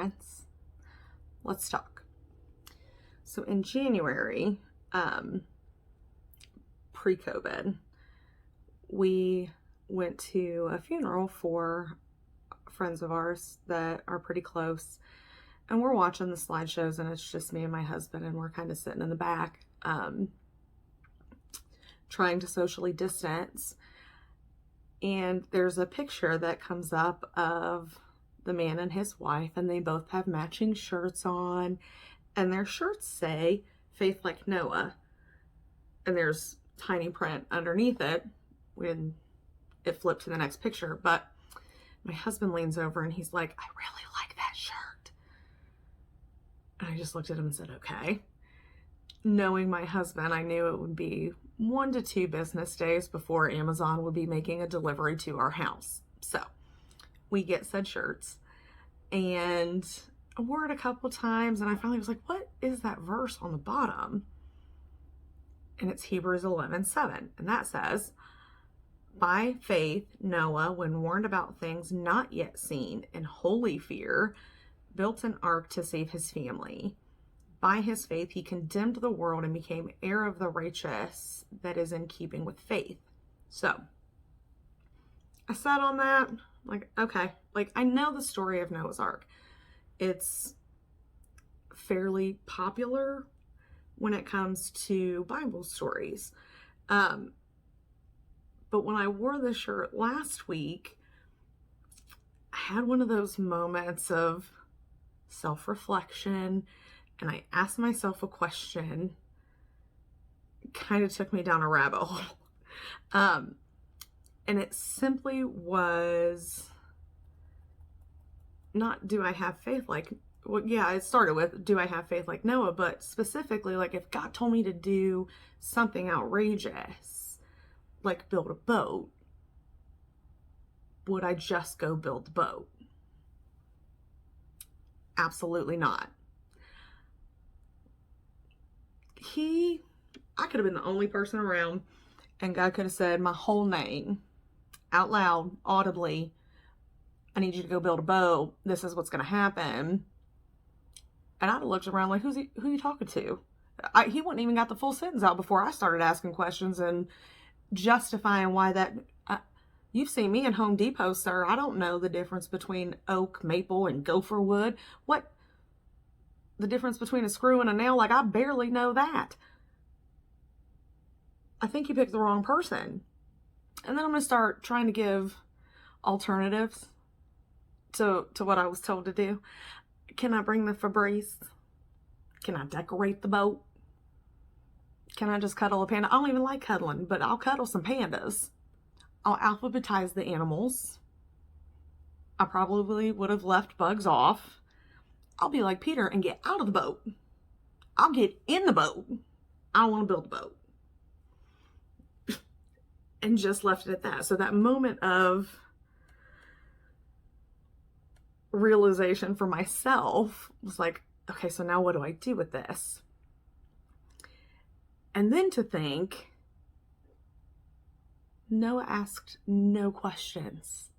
parents. Let's talk. So in January, pre-COVID, we went to a funeral for friends of ours that are pretty close. And we're watching the slideshows, and it's just me and my husband, and we're kind of sitting in the back, trying to socially distance. And there's a picture that comes up of the man and his wife, and they both have matching shirts on, and their shirts say "Faith Like Noah," and there's tiny print underneath it when it flipped to the next picture. But my husband leans over and he's like, "I really like that shirt." And I just looked at him and said, "Okay." Knowing my husband, I knew it would be 1 to 2 business days before Amazon would be making a delivery to our house. So we get said shirts, and I wore it a couple times, and I finally was like, what is that verse on the bottom? And it's Hebrews 11:7, and that says, "By faith Noah, when warned about things not yet seen, in holy fear built an ark to save his family. By his faith he condemned the world and became heir of the righteous that is in keeping with faith." So I sat on that, like, okay, like, I know the story of Noah's Ark. It's fairly popular when it comes to Bible stories. But when I wore the shirt last week, I had one of those moments of self-reflection, and I asked myself a question. It kind of took me down a rabbit hole. And it simply was not, do I have faith like, well, yeah, it started with, do I have faith like Noah? But specifically, like, if God told me to do something outrageous, like build a boat, would I just go build the boat? Absolutely not. I could have been the only person around, and God could have said my whole name out loud, audibly. "I need you to go build a boat. This is what's going to happen." And I'd have looked around like, who are you talking to? He wouldn't even got the full sentence out before I started asking questions and justifying why that. You've seen me in Home Depot, sir. I don't know the difference between oak, maple, and gopher wood. What? The difference between a screw and a nail? Like, I barely know that. I think you picked the wrong person. And then I'm going to start trying to give alternatives to what I was told to do. Can I bring the Febreze? Can I decorate the boat? Can I just cuddle a panda? I don't even like cuddling, but I'll cuddle some pandas. I'll alphabetize the animals. I probably would have left bugs off. I'll be like Peter and get out of the boat. I'll get in the boat. I don't want to build a boat. And just left it at that. So that moment of realization for myself was like, okay, so now what do I do with this? And then to think, Noah asked no questions.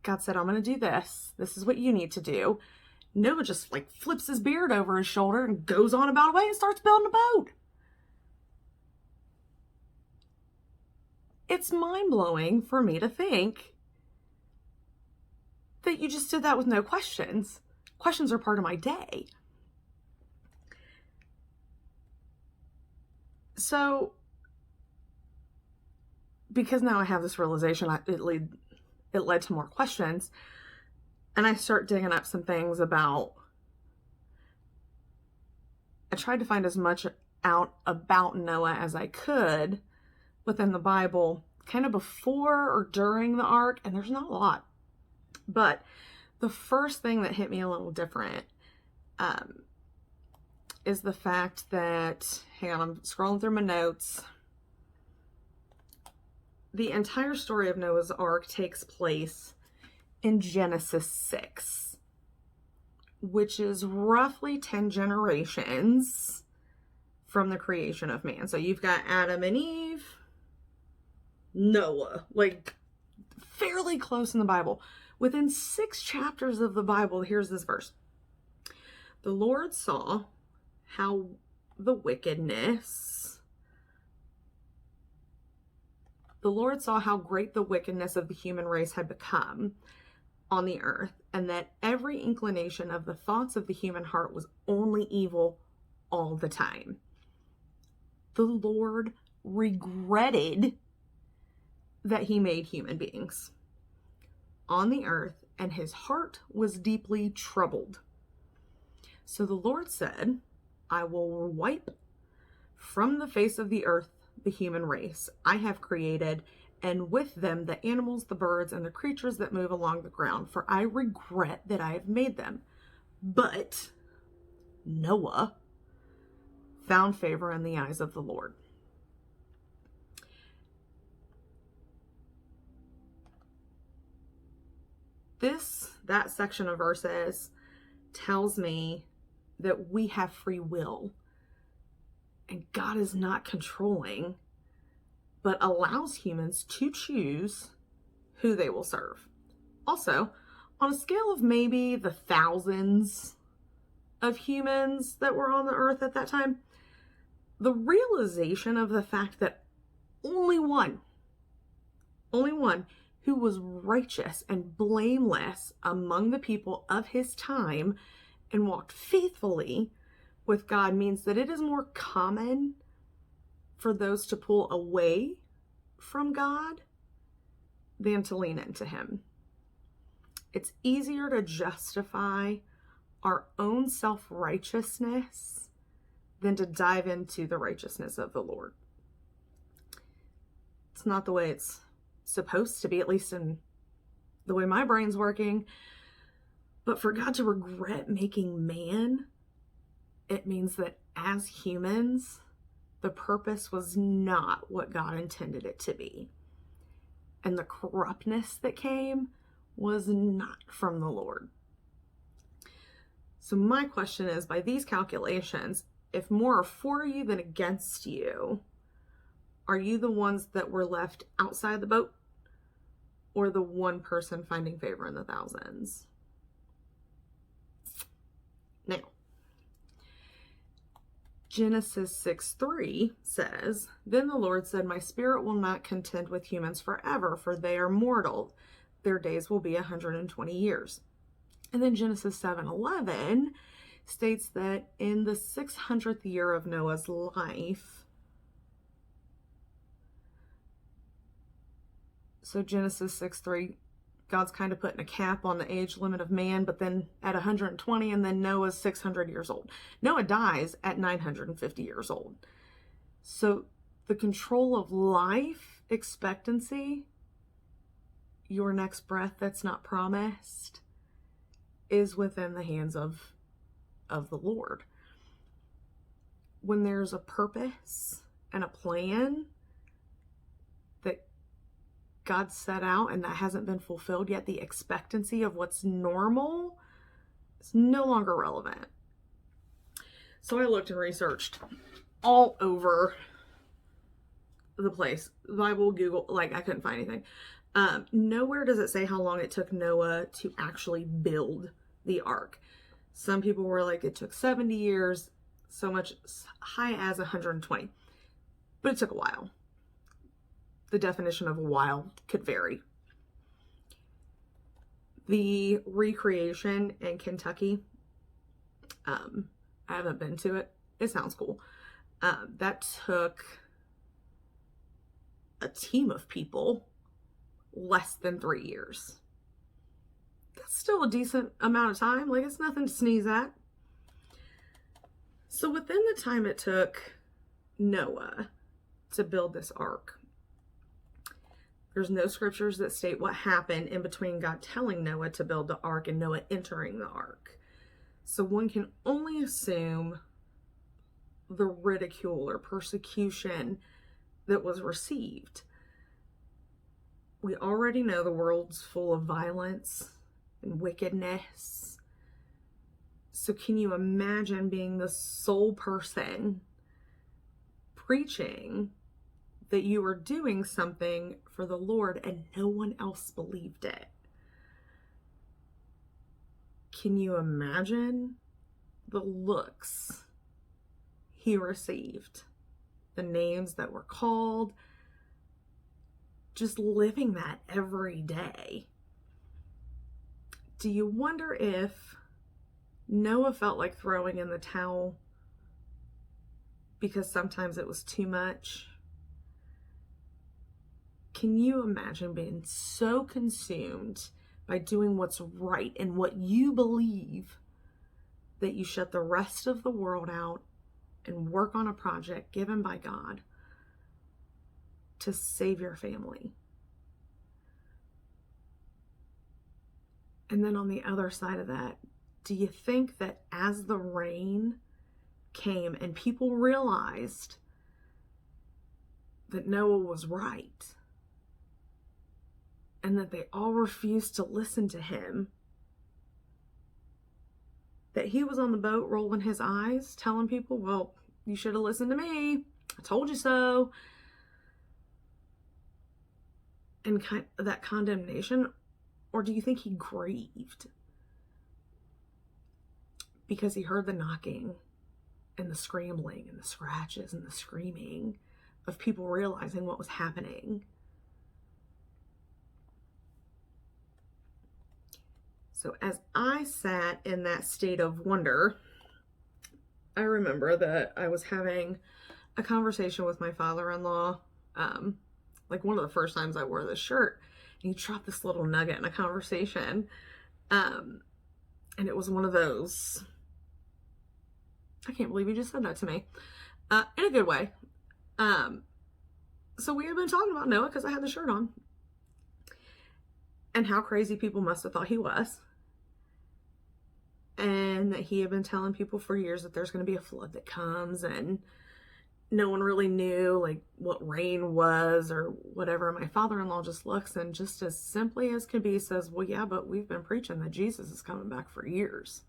God said, "I'm going to do this. This is what you need to do." Noah just like flips his beard over his shoulder and goes on about a way and starts building a boat. It's mind-blowing for me to think that you just did that with no questions. Questions are part of my day. So, because now I have this realization, it led to more questions. And I start digging up some things about, I tried to find as much out about Noah as I could within the Bible, kind of before or during the ark, and there's not a lot. But the first thing that hit me a little different is the fact that, hang on, I'm scrolling through my notes. The entire story of Noah's Ark takes place in Genesis 6, which is roughly 10 generations from the creation of man. So you've got Adam and Eve, Noah, like fairly close in the Bible, Within 6 chapters of the Bible, here's this verse. The Lord saw how the wickedness, the Lord saw how great the wickedness of the human race had become on the earth, and that every inclination of the thoughts of the human heart was only evil all the time. The Lord regretted that he made human beings on the earth, and his heart was deeply troubled. So the Lord said, I will wipe from the face of the earth the human race I have created, and with them the animals, the birds, and the creatures that move along the ground, for I regret that I have made them. But Noah found favor in the eyes of the Lord. That section of verses tells me that we have free will, and God is not controlling, but allows humans to choose who they will serve. Also, on a scale of maybe the thousands of humans that were on the earth at that time, the realization of the fact that only one who was righteous and blameless among the people of his time and walked faithfully with God means that it is more common for those to pull away from God than to lean into him. It's easier to justify our own self-righteousness than to dive into the righteousness of the Lord. It's not the way it's supposed to be, at least in the way my brain's working. But for God to regret making man, it means that as humans, the purpose was not what God intended it to be. And the corruptness that came was not from the Lord. So my question is, by these calculations, if more are for you than against you, are you the ones that were left outside the boat, or the one person finding favor in the thousands? Now, Genesis 6:3 says, Then the Lord said, My spirit will not contend with humans forever, for they are mortal. Their days will be 120 years. And then Genesis 7:11 states that in the 600th year of Noah's life, so Genesis 6:3, God's kind of putting a cap on the age limit of man, but then at 120, and then Noah's 600 years old. Noah dies at 950 years old. So the control of life expectancy, your next breath that's not promised, is within the hands of the Lord. When there's a purpose and a plan that God set out and that hasn't been fulfilled yet, the expectancy of what's normal is no longer relevant. So I looked and researched all over the place. Bible, Google, I couldn't find anything. Nowhere does it say how long it took Noah to actually build the ark. Some people were like, it took 70 years, so much high as 120. But it took a while. The definition of a while could vary. The recreation in Kentucky, I haven't been to it. It sounds cool. That took a team of people less than 3 years. That's still a decent amount of time. It's nothing to sneeze at. So within the time it took Noah to build this ark, there's no scriptures that state what happened in between God telling Noah to build the ark and Noah entering the ark. So one can only assume the ridicule or persecution that was received. We already know the world's full of violence and wickedness. So can you imagine being the sole person preaching that you were doing something for the Lord and no one else believed it? Can you imagine the looks he received? The names that were called, just living that every day. Do you wonder if Noah felt like throwing in the towel because sometimes it was too much? Can you imagine being so consumed by doing what's right and what you believe that you shut the rest of the world out and work on a project given by God to save your family? And then on the other side of that, do you think that as the rain came and people realized that Noah was right and that they all refused to listen to him, that he was on the boat rolling his eyes, telling people, well, you should have listened to me. I told you so. And that condemnation? Or do you think he grieved because he heard the knocking and the scrambling and the scratches and the screaming of people realizing what was happening? So as I sat in that state of wonder, I remember that I was having a conversation with my father-in-law, like one of the first times I wore this shirt, and he dropped this little nugget in a conversation, and it was one of those, I can't believe you just said that to me, in a good way. So we had been talking about Noah because I had the shirt on, and how crazy people must have thought he was. And that he had been telling people for years that there's going to be a flood that comes, and no one really knew like what rain was or whatever. My father-in-law just looks and just as simply as can be says, well, yeah, but we've been preaching that Jesus is coming back for years.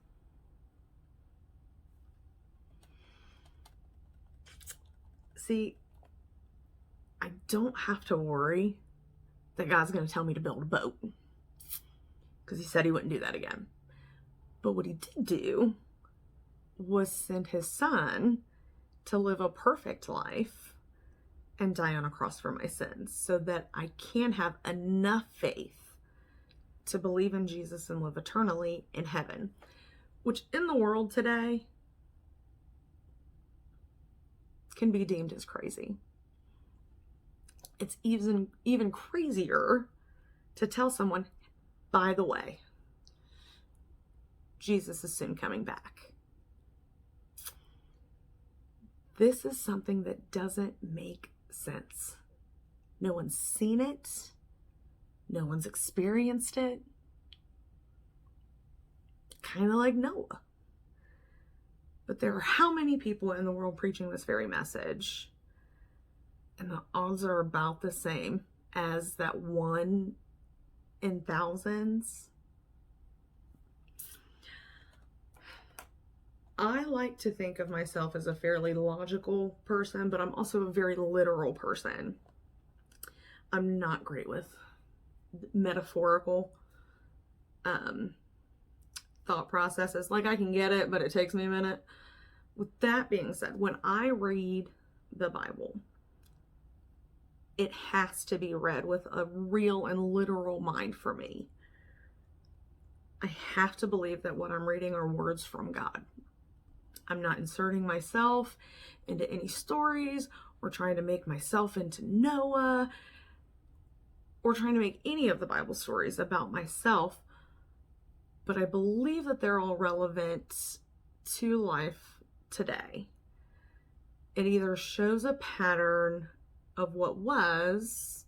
See, I don't have to worry that God's going to tell me to build a boat, because he said he wouldn't do that again. But what he did do was send his son to live a perfect life and die on a cross for my sins, so that I can have enough faith to believe in Jesus and live eternally in heaven, which in the world today can be deemed as crazy. It's even crazier to tell someone, by the way, Jesus is soon coming back. This is something that doesn't make sense. No one's seen it. No one's experienced it. Kind of like Noah. But there are how many people in the world preaching this very message? And the odds are about the same as that one in thousands. I like to think of myself as a fairly logical person, but I'm also a very literal person. I'm not great with metaphorical thought processes. Like, I can get it, but it takes me a minute. With that being said, when I read the Bible, it has to be read with a real and literal mind for me. I have to believe that what I'm reading are words from God. I'm not inserting myself into any stories or trying to make myself into Noah or trying to make any of the Bible stories about myself, but I believe that they're all relevant to life today. It either shows a pattern of what was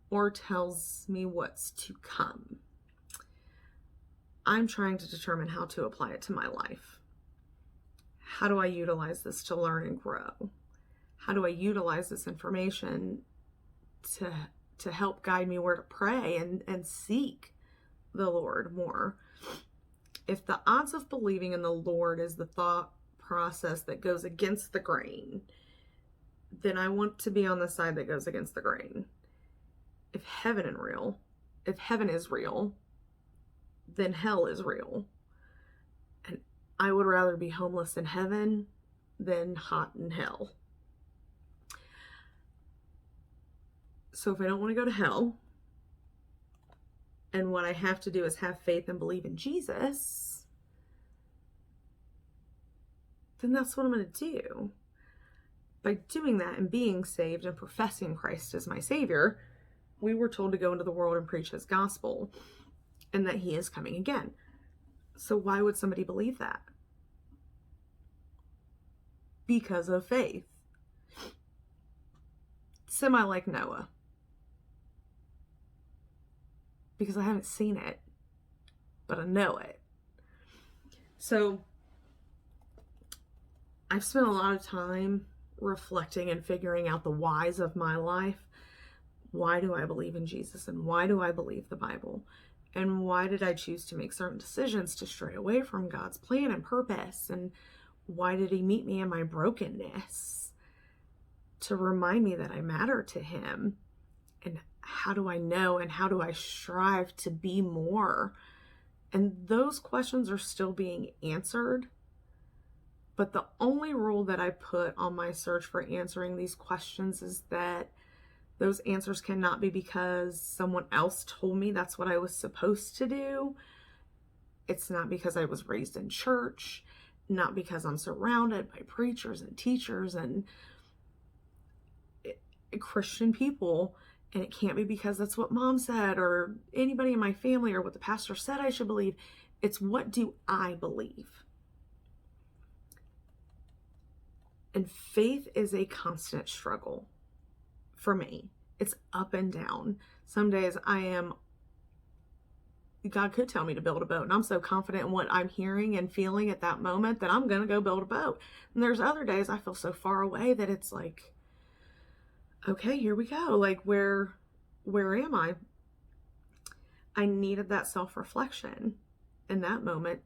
or tells me what's to come. I'm trying to determine how to apply it to my life. How do I utilize this to learn and grow? How do I utilize this information to help guide me where to pray and seek the Lord more? If the odds of believing in the Lord is the thought process that goes against the grain, then I want to be on the side that goes against the grain. If heaven is real, then hell is real. I would rather be homeless in heaven than hot in hell. So if I don't want to go to hell, and what I have to do is have faith and believe in Jesus, then that's what I'm going to do. By doing that and being saved and professing Christ as my Savior, we were told to go into the world and preach His gospel and that He is coming again. So why would somebody believe that? Because of faith. Semi like Noah. Because I haven't seen it, but I know it. So I've spent a lot of time reflecting and figuring out the whys of my life. Why do I believe in Jesus? And why do I believe the Bible? And why did I choose to make certain decisions to stray away from God's plan and purpose? And why did He meet me in my brokenness to remind me that I matter to Him? And how do I know and how do I strive to be more? And those questions are still being answered. But the only rule that I put on my search for answering these questions is that those answers cannot be because someone else told me that's what I was supposed to do. It's not because I was raised in church, not because I'm surrounded by preachers and teachers and Christian people. And it can't be because that's what Mom said or anybody in my family or what the pastor said I should believe. It's what do I believe? And faith is a constant struggle for me. It's up and down. Some days God could tell me to build a boat, and I'm so confident in what I'm hearing and feeling at that moment that I'm going to go build a boat. And there's other days I feel so far away that it's like, okay, here we go. Like, where am I? I needed that self-reflection in that moment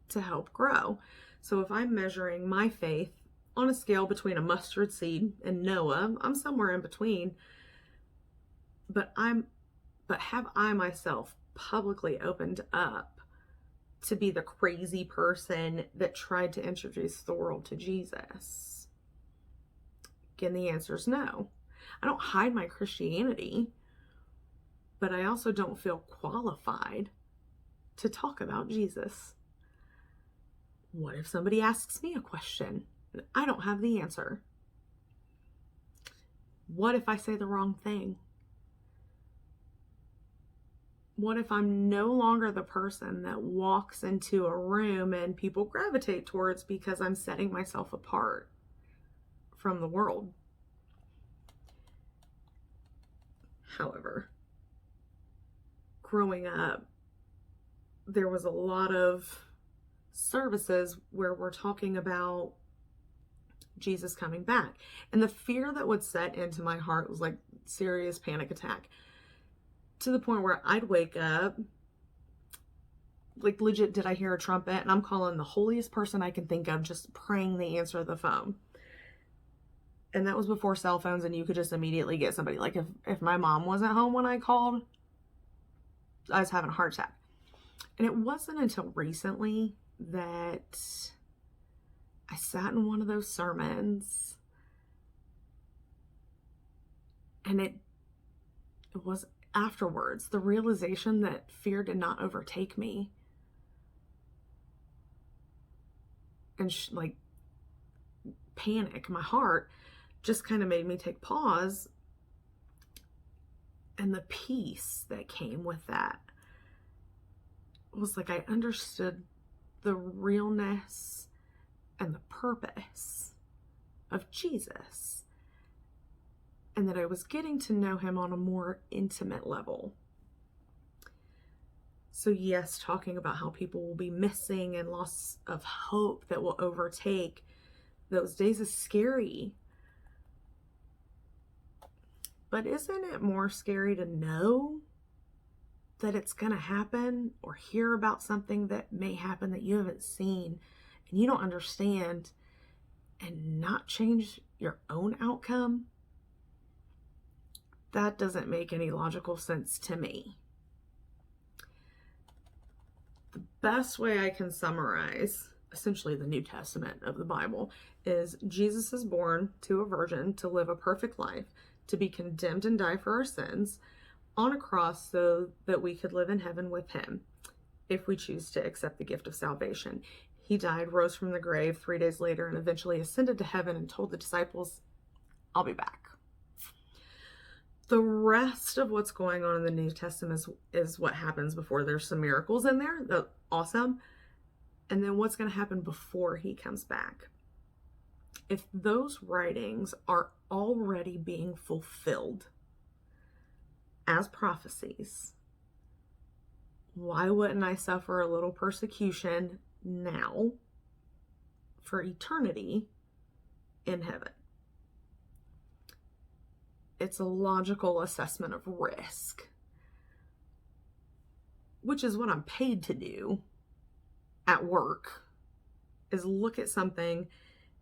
to help grow. So if I'm measuring my faith on a scale between a mustard seed and Noah, I'm somewhere in between. But have I myself publicly opened up to be the crazy person that tried to introduce the world to Jesus? Again, the answer is no. I don't hide my Christianity, but I also don't feel qualified to talk about Jesus. What if somebody asks me a question and I don't have the answer? What if I say the wrong thing? What if I'm no longer the person that walks into a room and people gravitate towards because I'm setting myself apart from the world? However, growing up, there was a lot of services where we're talking about Jesus coming back. And the fear that would set into my heart was like serious panic attack, to the point where I'd wake up, like legit, did I hear a trumpet? And I'm calling the holiest person I can think of, just praying they answer the phone. And that was before cell phones and you could just immediately get somebody. Like if my mom wasn't home when I called, I was having a heart attack. And it wasn't until recently that I sat in one of those sermons and it was afterwards the realization that fear did not overtake me. And like panic, my heart just kind of made me take pause. And the peace that came with that was like I understood the realness and the purpose of Jesus, and that I was getting to know Him on a more intimate level. So yes, talking about how people will be missing and loss of hope that will overtake those days is scary. But isn't it more scary to know that it's going to happen, or hear about something that may happen that you haven't seen and you don't understand, and not change your own outcome? That doesn't make any logical sense to me. The best way I can summarize a essentially the New Testament of the Bible, is Jesus is born to a virgin to live a perfect life, to be condemned and die for our sins on a cross so that we could live in heaven with him if we choose to accept the gift of salvation. He died, rose from the grave 3 days later, and eventually ascended to heaven and told the disciples, I'll be back. The rest of what's going on in the New Testament is what happens before. There's some miracles in there. That's awesome. And then what's going to happen before he comes back. If those writings are already being fulfilled as prophecies, why wouldn't I suffer a little persecution now for eternity in heaven? It's a logical assessment of risk, which is what I'm paid to do at work, is look at something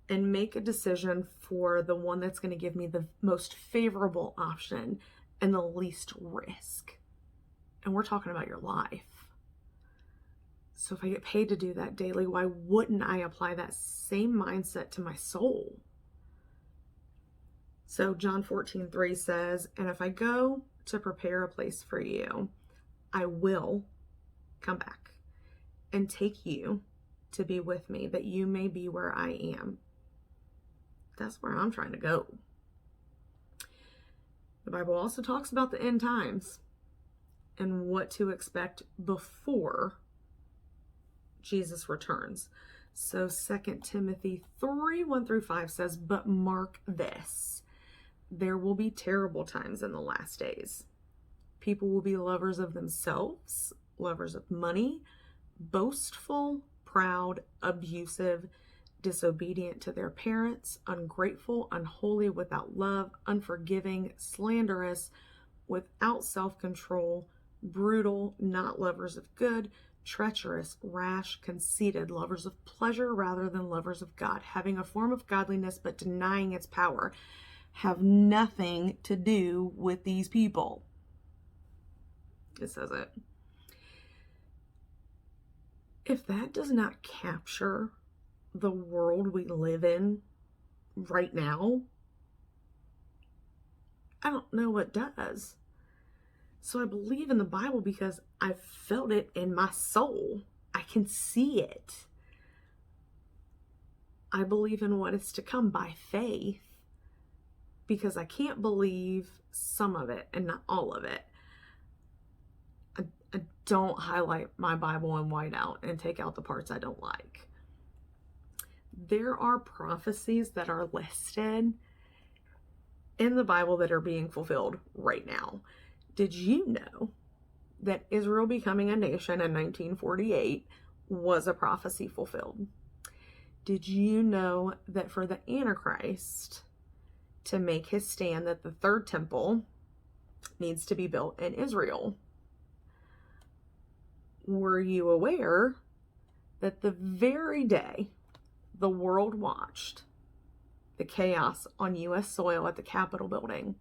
and make a decision for the one that's going to give me the most favorable option and the least risk. And we're talking about your life. So if I get paid to do that daily, why wouldn't I apply that same mindset to my soul? So John 14:3 says, and if I go to prepare a place for you, I will come back and take you to be with me, that you may be where I am. That's where I'm trying to go. The Bible also talks about the end times and what to expect before Jesus returns. So 2 Timothy 3:1-5 says, but mark this, there will be terrible times in the last days. People will be lovers of themselves, lovers of money, boastful, proud, abusive, disobedient to their parents, ungrateful, unholy, without love, unforgiving, slanderous, without self-control, brutal, not lovers of good, treacherous, rash, conceited, lovers of pleasure rather than lovers of God, having a form of godliness but denying its power. Have nothing to do with these people. It says it. If that does not capture the world we live in right now, I don't know what does. So I believe in the Bible because I've felt it in my soul. I can see it. I believe in what is to come by faith because I can't believe some of it and not all of it. I don't highlight my Bible in white out and take out the parts I don't like. There are prophecies that are listed in the Bible that are being fulfilled right now. Did you know that Israel becoming a nation in 1948 was a prophecy fulfilled? Did you know that for the Antichrist to make his stand that the third temple needs to be built in Israel? Were you aware that the very day the world watched the chaos on U.S. soil at the Capitol building,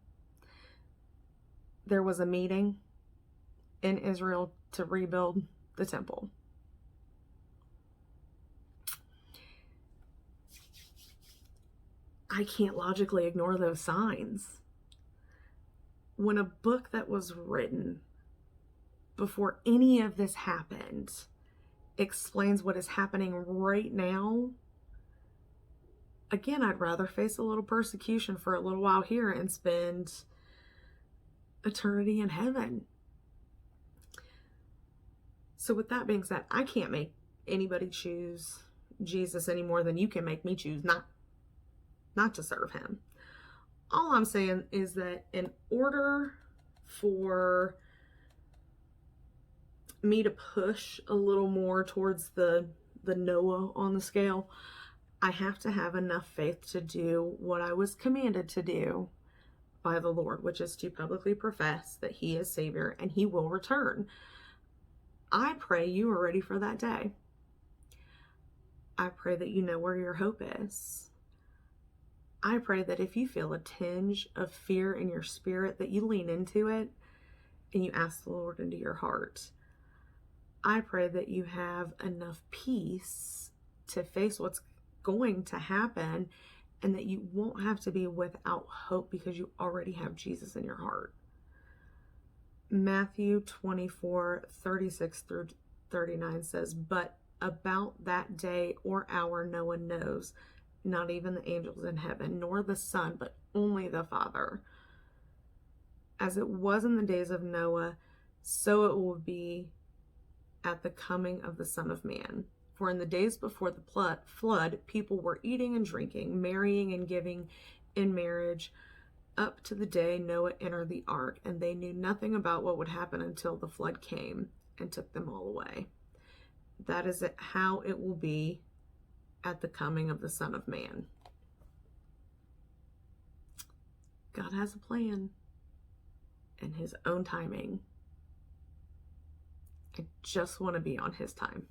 there was a meeting in Israel to rebuild the temple? I can't logically ignore those signs. When a book that was written before any of this happened explains what is happening right now, again, I'd rather face a little persecution for a little while here and spend eternity in heaven. So with that being said, I can't make anybody choose Jesus any more than you can make me choose not to serve him. All I'm saying is that in order for me to push a little more towards the Noah on the scale, I have to have enough faith to do what I was commanded to do by the Lord, which is to publicly profess that he is Savior and he will return. I pray you are ready for that day. I pray that you know where your hope is. I pray that if you feel a tinge of fear in your spirit, that you lean into it and you ask the Lord into your heart. I pray that you have enough peace to face what's going to happen, and that you won't have to be without hope because you already have Jesus in your heart. Matthew 24:36 through 39 says, "But about that day or hour no one knows, not even the angels in heaven, nor the Son, but only the Father. As it was in the days of Noah, so it will be at the coming of the Son of Man. For in the days before the flood, people were eating and drinking, marrying and giving in marriage, up to the day Noah entered the ark, and they knew nothing about what would happen until the flood came and took them all away. That is how it will be at the coming of the Son of Man." God has a plan in his own timing. I just want to be on his time.